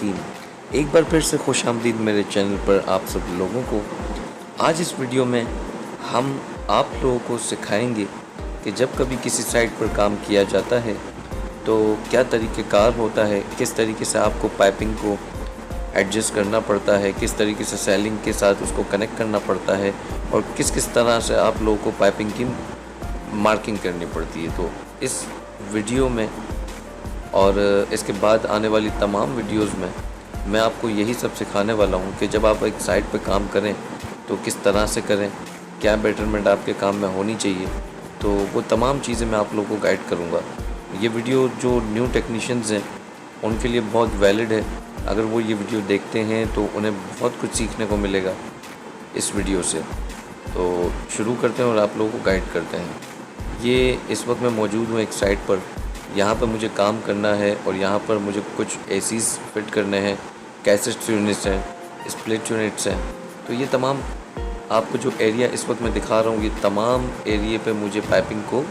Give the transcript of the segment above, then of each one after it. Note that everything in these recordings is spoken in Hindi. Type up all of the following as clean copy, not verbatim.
हकीम। एक बार फिर से खुशामदीद मेरे चैनल पर आप सब लोगों को। आज इस वीडियो में हम आप लोगों को सिखाएंगे कि जब कभी किसी साइट पर काम किया जाता है तो क्या तरीक़ेकार होता है, किस तरीके से आपको पाइपिंग को एडजस्ट करना पड़ता है, किस तरीके से सेलिंग के साथ उसको कनेक्ट करना पड़ता है और किस किस तरह से आप लोगों को पाइपिंग की मार्किंग करनी पड़ती है। तो इस वीडियो में और इसके बाद आने वाली तमाम वीडियोस में मैं आपको यही सब सिखाने वाला हूँ कि जब आप एक साइट पर काम करें तो किस तरह से करें, क्या बेटरमेंट आपके काम में होनी चाहिए। तो वो तमाम चीज़ें मैं आप लोगों को गाइड करूँगा। ये वीडियो जो न्यू टेक्नीशियंस हैं उनके लिए बहुत वैलिड है। अगर वो ये वीडियो देखते हैं तो उन्हें बहुत कुछ सीखने को मिलेगा इस वीडियो से। तो शुरू करते हैं और आप लोगों को गाइड करते हैं। ये इस वक्त मैं मौजूद हूँ एक साइट पर। यहाँ पर मुझे काम करना है और यहाँ पर मुझे कुछ एसीज़ फिट करने हैं, कैसेट यूनिट्स हैं, स्प्लिट यूनिट्स हैं। तो ये तमाम आपको जो एरिया इस वक्त मैं दिखा रहा हूँ, ये तमाम एरिए पे मुझे पाइपिंग को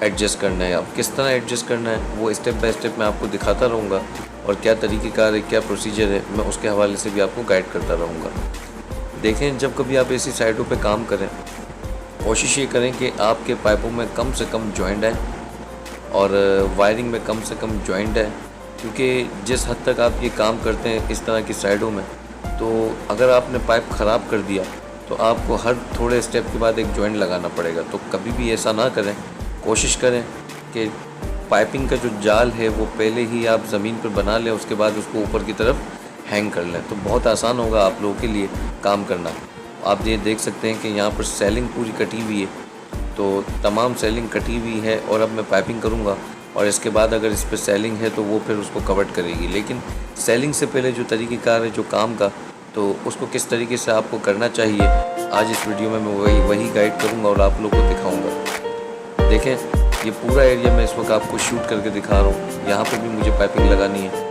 एडजस्ट करना है। अब किस तरह एडजस्ट करना है वो स्टेप बाय स्टेप मैं आपको दिखाता रहूँगा और क्या तरीक़ेकार है, क्या प्रोसीजर है, मैं उसके हवाले से भी आपको गाइड करता रहूँगा। देखें, जब कभी आप ऐसी साइटों पे काम करें, कोशिश ये करें कि आपके पाइपों में कम से कम जॉइंट है और वायरिंग में कम से कम जॉइंट है, क्योंकि जिस हद तक आप ये काम करते हैं इस तरह की साइटों में, तो अगर आपने पाइप ख़राब कर दिया तो आपको हर थोड़े स्टेप के बाद एक जॉइंट लगाना पड़ेगा। तो कभी भी ऐसा ना करें। कोशिश करें कि पाइपिंग का जो जाल है वो पहले ही आप ज़मीन पर बना लें, उसके बाद उसको ऊपर की तरफ हैंग कर लें। तो बहुत आसान होगा आप लोगों के लिए काम करना। आप ये देख सकते हैं कि यहाँ पर सेलिंग पूरी कटी हुई है। तो तमाम सेलिंग कटी हुई है और अब मैं पाइपिंग करूँगा और इसके बाद अगर इस पर सेलिंग है तो वो फिर उसको कवर करेगी। लेकिन सेलिंग से पहले जो तरीक़ेकार है जो काम का, तो उसको किस तरीके से आपको करना चाहिए, आज इस वीडियो में मैं वही गाइड करूँगा और आप लोगों को दिखाऊँगा। देखें, ये पूरा एरिया मैं इस वक्त आपको शूट करके दिखा रहा हूँ। यहाँ पे भी मुझे पाइपिंग लगानी है।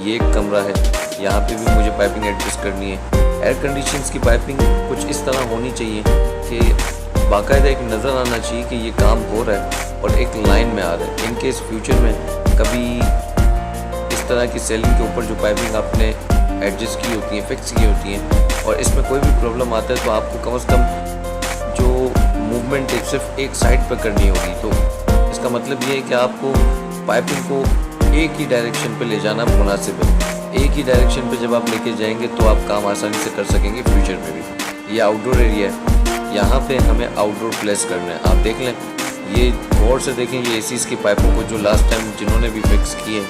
ये एक कमरा है, यहाँ पे भी मुझे पाइपिंग एडजस्ट करनी है। एयर कंडीशंस की पाइपिंग कुछ इस तरह होनी चाहिए कि बाकायदा एक नज़र आना चाहिए कि ये काम हो रहा है और एक लाइन में आ रहा है। इन केस फ्यूचर में कभी इस तरह की सेलिंग के ऊपर जो पाइपिंग आपने एडजस्ट की होती है, फिक्स की होती हैं, और इसमें कोई भी प्रॉब्लम आता है तो आपको कम से कम जो मूवमेंट सिर्फ एक साइड पर करनी होगी। तो इसका मतलब ये है कि आपको पाइपिंग को एक ही डायरेक्शन पे ले जाना मुनासिब है। एक ही डायरेक्शन पे जब आप लेके जाएंगे तो आप काम आसानी से कर सकेंगे फ्यूचर में भी। ये आउटडोर एरिया है, यहाँ पे हमें आउटडोर प्लेस करना है। आप देख लें, ये गौर से देखें, ये एसीज़ की पाइपों को जो लास्ट टाइम जिन्होंने भी फिक्स किए हैं,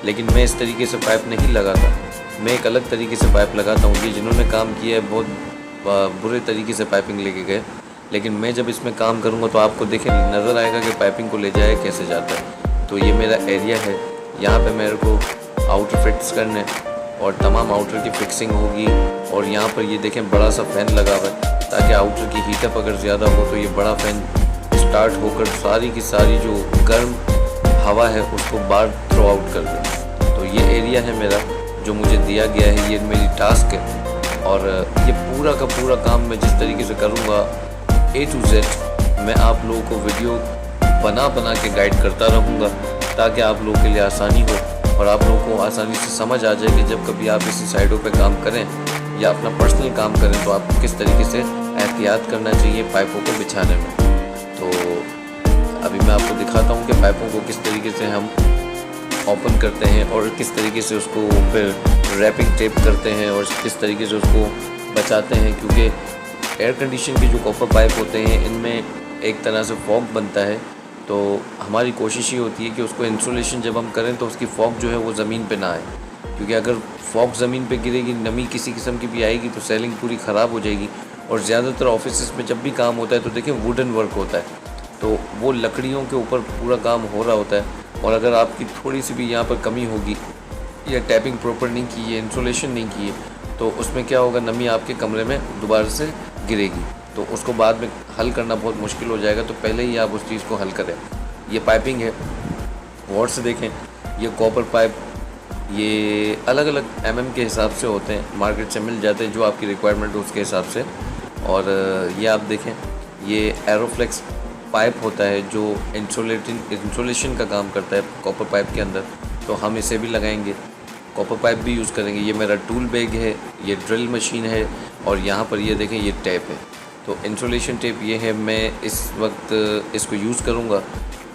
लेकिन मैं इस तरीके से पाइप नहीं लगाता, मैं एक अलग तरीके से पाइप लगाता हूँ। ये जिन्होंने काम किया है बहुत बुरे तरीके से पाइपिंग लेके गए, लेकिन मैं जब इसमें काम करूँगा तो आपको देखें नज़र आएगा कि पाइपिंग को ले जाए कैसे जाता है। तो ये मेरा एरिया है, यहाँ पे मेरे को आउटर फिट्स करने और तमाम आउटर की फिक्सिंग होगी। और यहाँ पर ये देखें बड़ा सा फ़ैन लगा हुआ है ताकि आउटर की हीटअप अगर ज़्यादा हो तो ये बड़ा फ़ैन स्टार्ट होकर सारी की सारी जो गर्म हवा है उसको बाहर थ्रो आउट कर दे। तो ये एरिया है मेरा जो मुझे दिया गया है, ये मेरी टास्क है। और ये पूरा का पूरा काम मैं जिस तरीके से करूँगा A to Z, मैं आप लोगों को वीडियो बना के गाइड करता रहूँगा ताकि आप लोगों के लिए आसानी हो और आप लोगों को आसानी से समझ आ जाए कि जब कभी आप इसी साइडों पे काम करें या अपना पर्सनल काम करें तो आपको किस तरीके से एहतियात करना चाहिए पाइपों को बिछाने में। तो अभी मैं आपको दिखाता हूँ कि पाइपों को किस तरीके से हम ओपन करते हैं और किस तरीके से उसको फिर रैपिंग टेप करते हैं और किस तरीके से उसको बचाते हैं। क्योंकि एयर कंडीशन के जो कॉपर पाइप होते हैं इनमें एक तरह से फॉग बनता है। तो हमारी कोशिश ये होती है कि उसको इंसुलेशन जब हम करें तो उसकी फॉग जो है वो ज़मीन पे ना आए, क्योंकि अगर फॉग ज़मीन पे गिरेगी, नमी किसी किस्म की भी आएगी तो सेलिंग पूरी ख़राब हो जाएगी। और ज़्यादातर ऑफिस में जब भी काम होता है तो देखें वुडन वर्क होता है, तो वो लकड़ियों के ऊपर पूरा काम हो रहा होता है। और अगर आपकी थोड़ी सी भी यहाँ पर कमी होगी या टैपिंग प्रॉपर नहीं की है, इंसुलेशन नहीं की है, तो उसमें क्या होगा, नमी आपके कमरे में दोबारा से गिरेगी। तो उसको बाद में हल करना बहुत मुश्किल हो जाएगा। तो पहले ही आप उस चीज़ को हल करें। ये पाइपिंग है, गौर से देखें, ये कॉपर पाइप ये अलग अलग के हिसाब से होते हैं, मार्केट से मिल जाते हैं जो आपकी रिक्वायरमेंट हो उसके हिसाब से। और ये आप देखें, ये एरोफ्लेक्स पाइप होता है जो इंसुलेशन का काम करता है कॉपर पाइप के अंदर, तो हम इसे भी लगाएंगे। कॉपर पाइप भी यूज़ करेंगे। ये मेरा टूल बैग है, ये ड्रिल मशीन है और यहाँ पर ये देखें ये टेप है। तो इंसुलेशन टेप ये है, मैं इस वक्त इसको यूज़ करूँगा।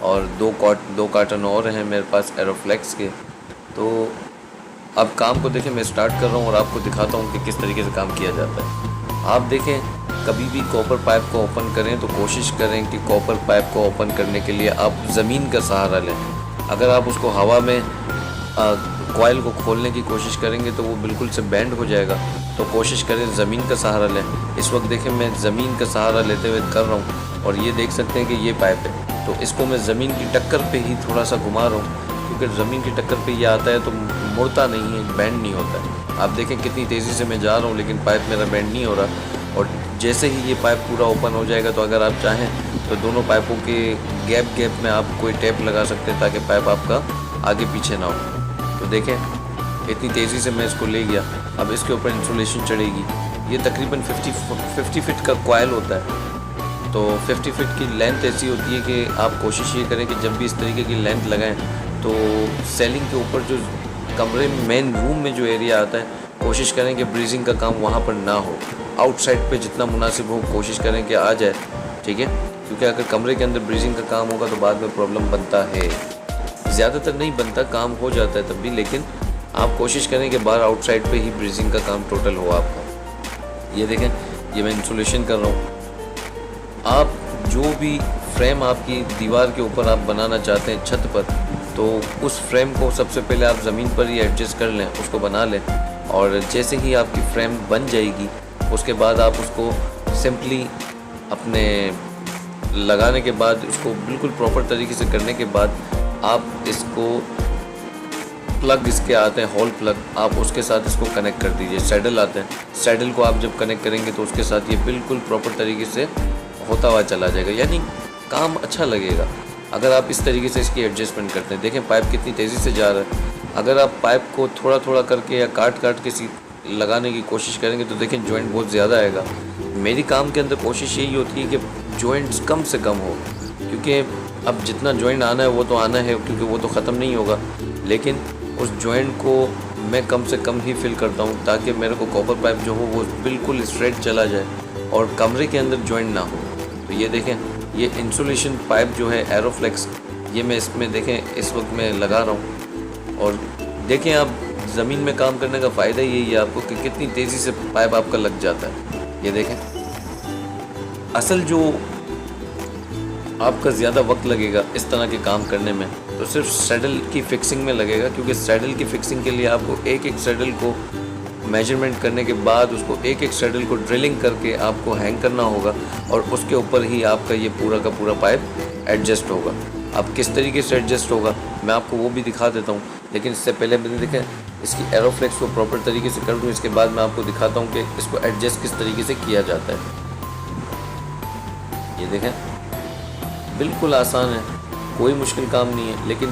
और दो कार्टन और हैं मेरे पास एरोफ्लेक्स के। तो अब काम को देखें, मैं स्टार्ट कर रहा हूँ और आपको दिखाता हूँ कि किस तरीके से काम किया जाता है। आप देखें, कभी भी कॉपर पाइप को ओपन करें तो कोशिश करें कि कॉपर पाइप को ओपन करने के लिए आप ज़मीन का सहारा लें। अगर आप उसको हवा में कॉइल को खोलने की कोशिश करेंगे तो वो बिल्कुल से बैंड हो जाएगा। तो कोशिश करें ज़मीन का सहारा लें। इस वक्त देखें मैं ज़मीन का सहारा लेते हुए कर रहा हूँ और ये देख सकते हैं कि ये पाइप है। तो इसको मैं ज़मीन की टक्कर पे ही थोड़ा सा घुमा रहा हूँ, क्योंकि ज़मीन की टक्कर पे ये आता है तो मुड़ता नहीं है, बैंड नहीं होता है। आप देखें कितनी तेज़ी से मैं जा रहा हूँ लेकिन पाइप मेरा बैंड नहीं हो रहा। और जैसे ही ये पाइप पूरा ओपन हो जाएगा तो अगर आप चाहें तो दोनों पाइपों के गैप में आप कोई टेप लगा सकते हैं ताकि पाइप आपका आगे पीछे ना हो। तो देखें इतनी तेज़ी से मैं इसको ले गया। अब इसके ऊपर इंसुलेशन चढ़ेगी। ये तकरीबन 50 फीट का कॉइल होता है। तो 50 फीट की लेंथ ऐसी होती है कि आप कोशिश ये करें कि जब भी इस तरीके की लेंथ लगाएं तो सेलिंग के ऊपर जो कमरे में मेन रूम में जो एरिया आता है, कोशिश करें कि ब्रीजिंग का काम वहाँ पर ना हो। आउटसाइड पे जितना मुनासिब हो कोशिश करें कि आ जाए, ठीक है। क्योंकि अगर कमरे के अंदर ब्रीजिंग का काम होगा तो बाद में प्रॉब्लम बनता है। ज़्यादातर नहीं बनता, काम हो जाता है तब भी, लेकिन आप कोशिश करें कि बाहर आउटसाइड पे ही ब्रीजिंग का काम टोटल हो आपका। ये देखें, ये मैं इंसुलेशन कर रहा हूँ। आप जो भी फ्रेम आपकी दीवार के ऊपर आप बनाना चाहते हैं छत पर, तो उस फ्रेम को सबसे पहले आप ज़मीन पर ही एडजस्ट कर लें, उसको बना लें। और जैसे ही आपकी फ्रेम बन जाएगी उसके बाद आप उसको सिंपली अपने लगाने के बाद उसको बिल्कुल प्रॉपर तरीके से करने के बाद आप इसको प्लग इसके आते हैं, हॉल प्लग, आप उसके साथ इसको कनेक्ट कर दीजिए। सैडल आते हैं, सैडल को आप जब कनेक्ट करेंगे तो उसके साथ ये बिल्कुल प्रॉपर तरीके से होता हुआ चला जाएगा, यानी काम अच्छा लगेगा अगर आप इस तरीके से इसकी एडजस्टमेंट करते हैं। देखें पाइप कितनी तेज़ी से जा रहा है। अगर आप पाइप को थोड़ा थोड़ा करके या काट के लगाने की कोशिश करेंगे तो देखें जॉइंट बहुत ज़्यादा आएगा। मेरी काम के अंदर कोशिश यही होती है कि जॉइंट्स कम से कम हो, क्योंकि अब जितना जॉइंट आना है वो तो आना है, क्योंकि वो तो ख़त्म नहीं होगा, लेकिन उस जॉइंट को मैं कम से कम ही फिल करता हूँ ताकि मेरे को कॉपर पाइप जो हो वो बिल्कुल स्ट्रेट चला जाए और कमरे के अंदर जॉइंट ना हो। तो ये देखें, ये इंसुलेशन पाइप जो है एरोफ्लेक्स, ये मैं इसमें देखें इस वक्त मैं लगा रहा हूँ। और देखें आप ज़मीन में काम करने का फ़ायदा यही है आपको कि कितनी तेज़ी से पाइप आपका लग जाता है। ये देखें, असल जो आपका ज़्यादा वक्त लगेगा इस तरह के काम करने में तो सिर्फ सैडल की फ़िक्सिंग में लगेगा, क्योंकि सैडल की फ़िक्सिंग के लिए आपको एक एक सैडल को मेजरमेंट करने के बाद उसको एक एक सैडल को ड्रिलिंग करके आपको हैंग करना होगा और उसके ऊपर ही आपका ये पूरा का पूरा पाइप एडजस्ट होगा। अब किस तरीके से एडजस्ट होगा मैं आपको वो भी दिखा देता हूँ, लेकिन इससे पहले मैंने देखें इसकी एरोफ्लेक्स को प्रॉपर तरीके से कर दूँ, इसके बाद मैं आपको दिखाता हूँ कि इसको एडजस्ट किस तरीके से किया जाता है। ये देखें, बिल्कुल आसान है, कोई मुश्किल काम नहीं है, लेकिन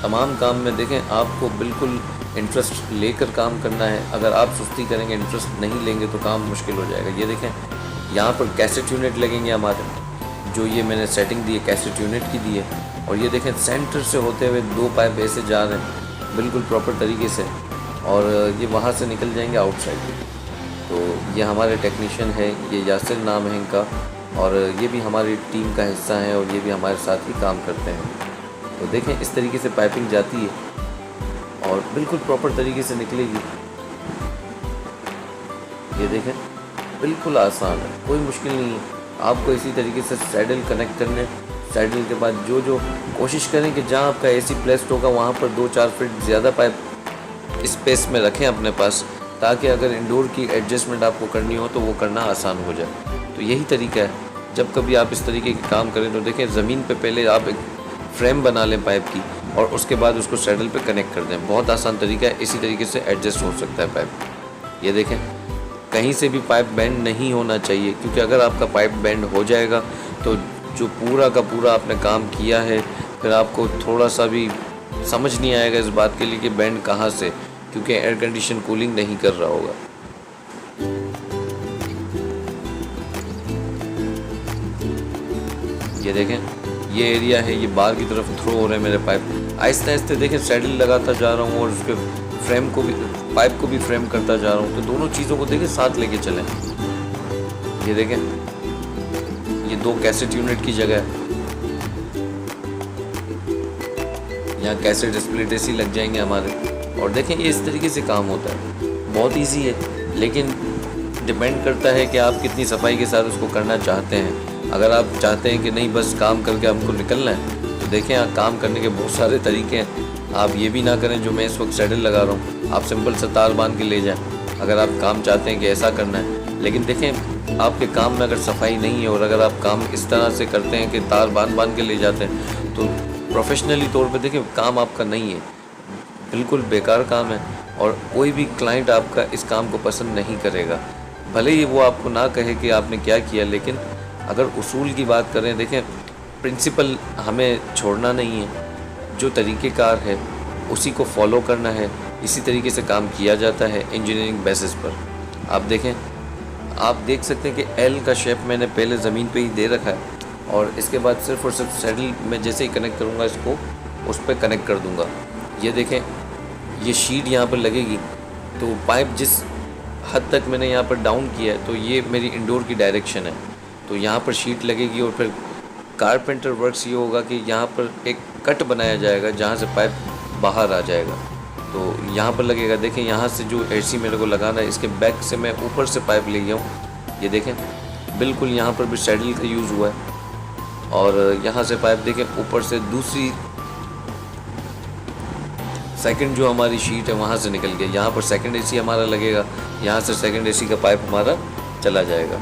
तमाम काम में देखें आपको बिल्कुल इंटरेस्ट लेकर काम करना है। अगर आप सुस्ती करेंगे, इंटरेस्ट नहीं लेंगे तो काम मुश्किल हो जाएगा। ये देखें, यहाँ पर कैसेट यूनिट लगेंगे हमारे, जो ये मैंने सेटिंग दी है कैसेट यूनिट की दी है। और ये देखें सेंटर से होते हुए दो पाइप ऐसे जा रहे हैं बिल्कुल प्रॉपर तरीके से, और ये वहाँ से निकल जाएंगे आउटसाइड। तो ये हमारे टेक्नीशियन है, ये यासिर नाम है इनका, और ये भी हमारी टीम का हिस्सा है और ये भी हमारे साथ ही काम करते हैं। तो देखें इस तरीके से पाइपिंग जाती है और बिल्कुल प्रॉपर तरीके से निकलेगी। ये देखें, बिल्कुल आसान है, कोई मुश्किल नहीं है। आपको इसी तरीके से सैडल कनेक्ट करने, सैडल के बाद जो कोशिश करें कि जहाँ आपका एसी प्लेस्ड होगा वहाँ पर 2-4 फीट ज़्यादा पाइप स्पेस में रखें अपने पास, ताकि अगर इंडोर की एडजस्टमेंट आपको करनी हो तो वो करना आसान हो जाए। तो यही तरीका है, जब कभी आप इस तरीके के काम करें तो देखें ज़मीन पे पहले आप एक फ्रेम बना लें पाइप की और उसके बाद उसको सैडल पे कनेक्ट कर दें। बहुत आसान तरीका है, इसी तरीके से एडजस्ट हो सकता है पाइप। ये देखें, कहीं से भी पाइप बेंड नहीं होना चाहिए, क्योंकि अगर आपका पाइप बेंड हो जाएगा तो जो पूरा का पूरा आपने काम किया है फिर आपको थोड़ा सा भी समझ नहीं आएगा इस बात के लिए कि बेंड कहाँ से, क्योंकि एयर कंडीशन कूलिंग नहीं कर रहा होगा। ये देखें, ये एरिया है, ये बाहर की तरफ थ्रो हो रहे हैं मेरे पाइप। आहिस्ते आहिस्ते देखें सैडल लगाता जा रहा हूँ और उसके फ्रेम को भी, पाइप को भी फ्रेम करता जा रहा हूँ। तो दोनों चीज़ों को देखें साथ लेके चलें। ये देखें, ये 2 कैसेट यूनिट की जगह है, यहाँ कैसेट स्प्लिट एसी लग जाएंगे हमारे। और देखें ये इस तरीके से काम होता है, बहुत इजी है, लेकिन डिपेंड करता है कि आप कितनी सफाई के साथ उसको करना चाहते हैं। अगर आप चाहते हैं कि नहीं बस काम करके हमको निकलना है, तो देखें यहाँ काम करने के बहुत सारे तरीके हैं। आप ये भी ना करें जो मैं इस वक्त सैडल लगा रहा हूँ, आप सिंपल सा तार बांध के ले जाएं अगर आप काम चाहते हैं कि ऐसा करना है। लेकिन देखें आपके काम में अगर सफाई नहीं है और अगर आप काम इस तरह से करते हैं कि तार बांध के ले जाते हैं, तो प्रोफेशनली तौर पे देखें काम आपका नहीं है, बिल्कुल बेकार काम है। और कोई भी क्लाइंट आपका इस काम को पसंद नहीं करेगा, भले ही वो आपको ना कहे कि आपने क्या किया। लेकिन अगर उसूल की बात करें, देखें प्रिंसिपल हमें छोड़ना नहीं है, जो तरीक़ेकार है उसी को फॉलो करना है। इसी तरीके से काम किया जाता है इंजीनियरिंग बेसिस पर। आप देखें, आप देख सकते हैं कि एल का शेप मैंने पहले ज़मीन पे ही दे रखा है, और इसके बाद सिर्फ और सिर्फ सैडल में जैसे ही कनेक्ट करूँगा इसको उस पर कनेक्ट कर दूँगा। ये देखें, ये शीट यहाँ पर लगेगी, तो पाइप जिस हद तक मैंने यहाँ पर डाउन किया है, तो ये मेरी इंडोर की डायरेक्शन है, तो यहाँ पर शीट लगेगी। और फिर कारपेंटर वर्क्स ये होगा कि यहाँ पर एक कट बनाया जाएगा जहाँ से पाइप बाहर आ जाएगा, तो यहाँ पर लगेगा। देखें यहाँ से जो एसी मेरे को लगाना है, इसके बैक से मैं ऊपर से पाइप ले गया हूँ। ये देखें बिल्कुल यहाँ पर भी सैडल का यूज़ हुआ है, और यहाँ से पाइप देखें ऊपर से दूसरी सेकंड जो हमारी शीट है वहाँ से निकल गया। यहाँ पर सेकंड एसी हमारा लगेगा, यहाँ से सेकंड एसी का पाइप हमारा चला जाएगा।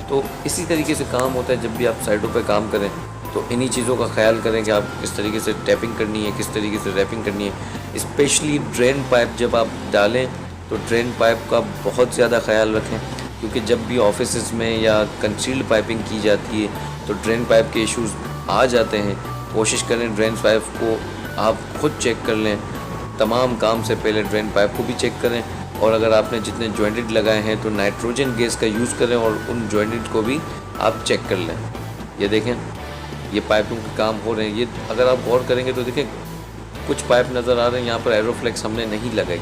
तो इसी तरीके से काम होता है। जब भी आप साइडों पे काम करें तो इन्हीं चीज़ों का ख्याल करें कि आप किस तरीके से टैपिंग करनी है, किस तरीके से रैपिंग करनी है। स्पेशली ड्रेन पाइप जब आप डालें तो ड्रेन पाइप का बहुत ज़्यादा ख्याल रखें, क्योंकि जब भी ऑफिस में या कंसील्ड पाइपिंग की जाती है तो ड्रेन पाइप के इश्यूज़ आ जाते हैं। कोशिश करें ड्रेन पाइप को आप खुद चेक कर लें, तमाम काम से पहले ड्रेन पाइप को भी चेक करें। और अगर आपने जितने जॉइंटेड लगाए हैं तो नाइट्रोजन गैस का यूज़ करें और उन जॉइंटेड को भी आप चेक कर लें। ये देखें, ये पाइपों के काम हो रहे हैं। ये अगर आप गौर करेंगे तो देखें कुछ पाइप नज़र आ रहे हैं, यहाँ पर एरोफ्लेक्स हमने नहीं लगाई।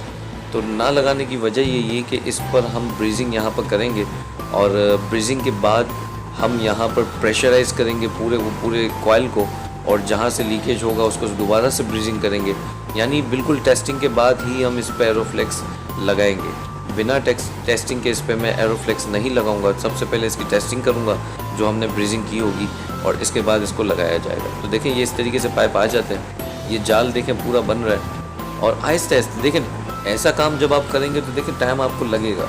तो ना लगाने की वजह ये कि इस पर हम ब्रीजिंग यहाँ पर करेंगे, और ब्रीजिंग के बाद हम यहाँ पर प्रेशराइज़ करेंगे पूरे कॉइल को, और जहाँ से लीकेज होगा उसको दोबारा से ब्रीजिंग करेंगे। यानी बिल्कुल टेस्टिंग के बाद ही हम इस पर एरोफ्लेक्स लगाएंगे। बिना टेस्टिंग के इस पर मैं एरोफ्लेक्स नहीं लगाऊंगा। सबसे पहले इसकी टेस्टिंग करूंगा जो हमने ब्रीजिंग की होगी, और इसके बाद इसको लगाया जाएगा। तो देखें ये इस तरीके से पाइप आ जाते हैं। ये जाल देखें पूरा बन रहा है, और आहिस्ता आहिस्ता देखें ऐसा काम जब आप करेंगे तो देखें टाइम आपको लगेगा,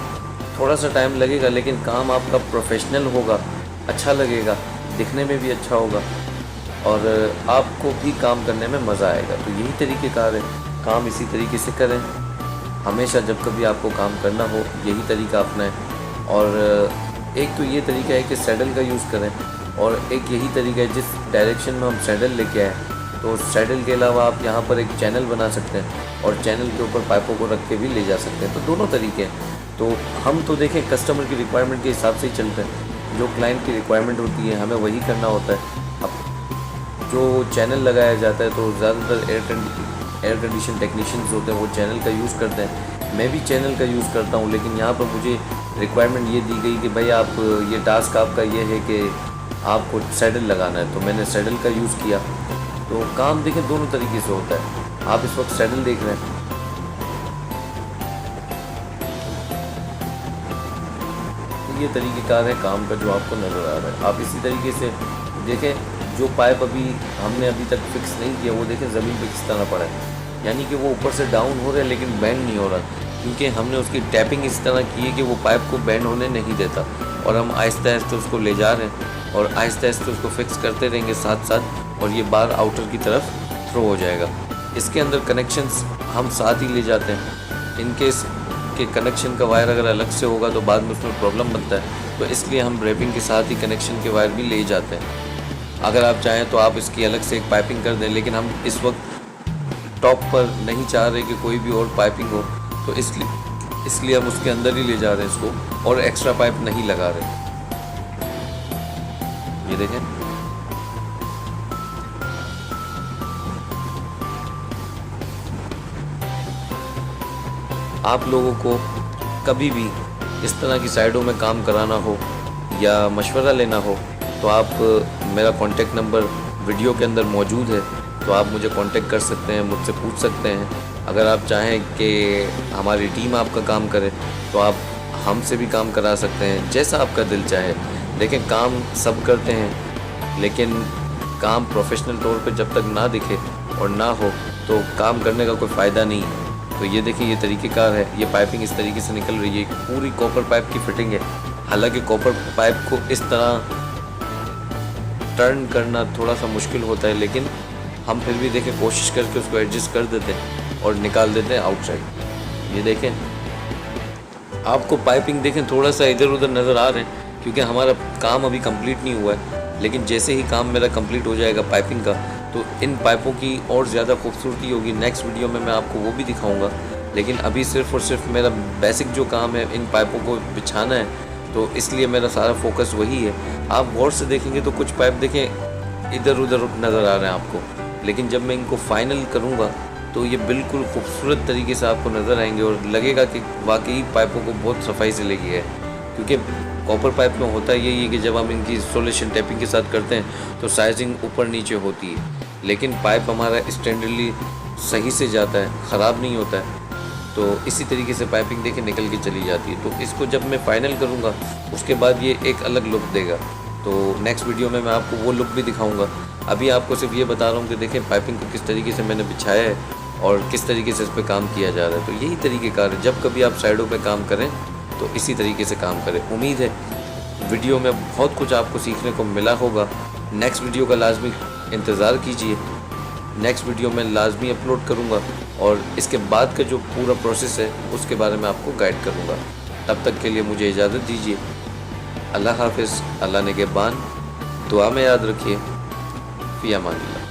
थोड़ा सा टाइम लगेगा, लेकिन काम आपका प्रोफेशनल होगा, अच्छा लगेगा, दिखने में भी अच्छा होगा, और आपको भी काम करने में मज़ा आएगा। तो यही तरीक़ेकार है, काम इसी तरीके से करें। हमेशा जब कभी आपको काम करना हो यही तरीका अपनाएं। और एक तो ये तरीका है कि सैडल का यूज़ करें, और एक यही तरीका है जिस डायरेक्शन में हम सैडल लेके आए, तो सैडल के अलावा आप यहाँ पर एक चैनल बना सकते हैं, और चैनल के ऊपर पाइपों को रख के भी ले जा सकते हैं। तो दोनों तरीके हैं। तो हम तो देखें कस्टमर की रिक्वायरमेंट के हिसाब से ही चलते हैं। जो क्लाइंट की रिक्वायरमेंट होती है हमें वही करना होता है। अब जो चैनल लगाया जाता है तो ज़्यादातर एयर कंडीशन टेक्नीशियंस होते हैं, वो चैनल का यूज़ करते हैं। मैं भी चैनल का यूज़ करता हूँ, लेकिन यहाँ पर मुझे रिक्वायरमेंट ये दी गई कि भाई आप ये टास्क आपका ये है कि आपको सैडल लगाना है, तो मैंने सैडल का यूज़ किया। तो काम देखें दोनों तरीके से होता है। आप इस वक्त सैडल देख रहे हैं, तो ये तरीक़ेकार है काम का जो आपको नज़र आ रहा है। आप इसी तरीके से देखें, जो पाइप हमने अभी तक फिक्स नहीं किया वो देखें ज़मीन पे किस तरह पड़ा है, यानी कि वो ऊपर से डाउन हो रहा है लेकिन बेंड नहीं हो रहा, क्योंकि हमने उसकी टैपिंग इस तरह की है कि वो पाइप को बेंड होने नहीं देता। और हम आहिस्ता आहिस्ता उसको ले जा रहे हैं, और आहिस्ता आहिस्ता उसको फिक्स करते रहेंगे साथ साथ, और ये बार आउटर की तरफ थ्रो हो जाएगा। इसके अंदर कनेक्शंस हम साथ ही ले जाते हैं। इनकेस के कनेक्शन का वायर अगर अलग से होगा तो बाद में उसमें प्रॉब्लम बनता है, तो इसलिए हम रैपिंग के साथ ही कनेक्शन के वायर भी ले जाते हैं। अगर आप चाहें तो आप इसकी अलग से एक पाइपिंग कर दें, लेकिन हम इस वक्त टॉप पर नहीं चाह रहे कि कोई भी और पाइपिंग हो, तो इसलिए हम उसके अंदर ही ले जा रहे हैं इसको, और एक्स्ट्रा पाइप नहीं लगा रहे। ये देखें, आप लोगों को कभी भी इस तरह की साइडों में काम कराना हो या मशवरा लेना हो तो आप मेरा कॉन्टेक्ट नंबर वीडियो के अंदर मौजूद है, तो आप मुझे कांटेक्ट कर सकते हैं, मुझसे पूछ सकते हैं। अगर आप चाहें कि हमारी टीम आपका काम करे तो आप हमसे भी काम करा सकते हैं, जैसा आपका दिल चाहे। देखें, काम सब करते हैं, लेकिन काम प्रोफेशनल तौर पे जब तक ना दिखे और ना हो तो काम करने का कोई फ़ायदा नहीं है। तो ये देखिए, ये तरीक़ेकार है, ये पाइपिंग इस तरीके से निकल रही है, पूरी कॉपर पाइप की फिटिंग है। हालांकि कॉपर पाइप को इस तरह टर्न करना थोड़ा सा मुश्किल होता है, लेकिन हम फिर भी देखें कोशिश करके उसको एडजस्ट कर देते हैं और निकाल देते हैं आउटसाइड। ये देखें, आपको पाइपिंग देखें थोड़ा सा इधर उधर नज़र आ रहे हैं क्योंकि हमारा काम अभी कंप्लीट नहीं हुआ है, लेकिन जैसे ही काम मेरा कंप्लीट हो जाएगा पाइपिंग का तो इन पाइपों की और ज़्यादा खूबसूरती होगी। नेक्स्ट वीडियो में मैं आपको वो भी दिखाऊंगा, लेकिन अभी सिर्फ़ और सिर्फ मेरा बेसिक जो काम है इन पाइपों को बिछाना है, तो इसलिए मेरा सारा फोकस वही है। आप गौर से देखेंगे तो कुछ पाइप देखें इधर उधर नज़र आ रहे हैं आपको, लेकिन जब मैं इनको फाइनल करूँगा तो ये बिल्कुल खूबसूरत तरीके से आपको नज़र आएंगे और लगेगा कि वाकई पाइपों को बहुत सफाई से लगी है। क्योंकि कॉपर पाइप में होता यही है कि जब हम इनकी इंस्टॉलेशन टैपिंग के साथ करते हैं तो साइजिंग ऊपर नीचे होती है, लेकिन पाइप हमारा स्टैंडर्डली सही से जाता है, ख़राब नहीं होता है। तो इसी तरीके से पाइपिंग देके निकल के चली जाती है। तो इसको जब मैं फ़ाइनल करूँगा उसके बाद ये एक अलग लुक देगा। तो नेक्स्ट वीडियो में मैं आपको वो लुक भी दिखाऊंगा। अभी आपको सिर्फ ये बता रहा हूँ कि देखें पाइपिंग को किस तरीके से मैंने बिछाया है और किस तरीके से इस पर काम किया जा रहा है। तो यही तरीक़ेकार है, जब कभी आप साइडों पे काम करें तो इसी तरीके से काम करें। उम्मीद है वीडियो में बहुत कुछ आपको सीखने को मिला होगा। नेक्स्ट वीडियो का लाजमी इंतज़ार कीजिए, नेक्स्ट वीडियो में लाजमी अपलोड करूँगा और इसके बाद का जो पूरा प्रोसेस है उसके बारे में आपको गाइड करूँगा। तब तक के लिए मुझे इजाज़त दीजिए। अल्लाह हाफ़िज़, अल्लाह निगहबान। दुआ में याद रखिए। फ़ी अमानिल्लाह।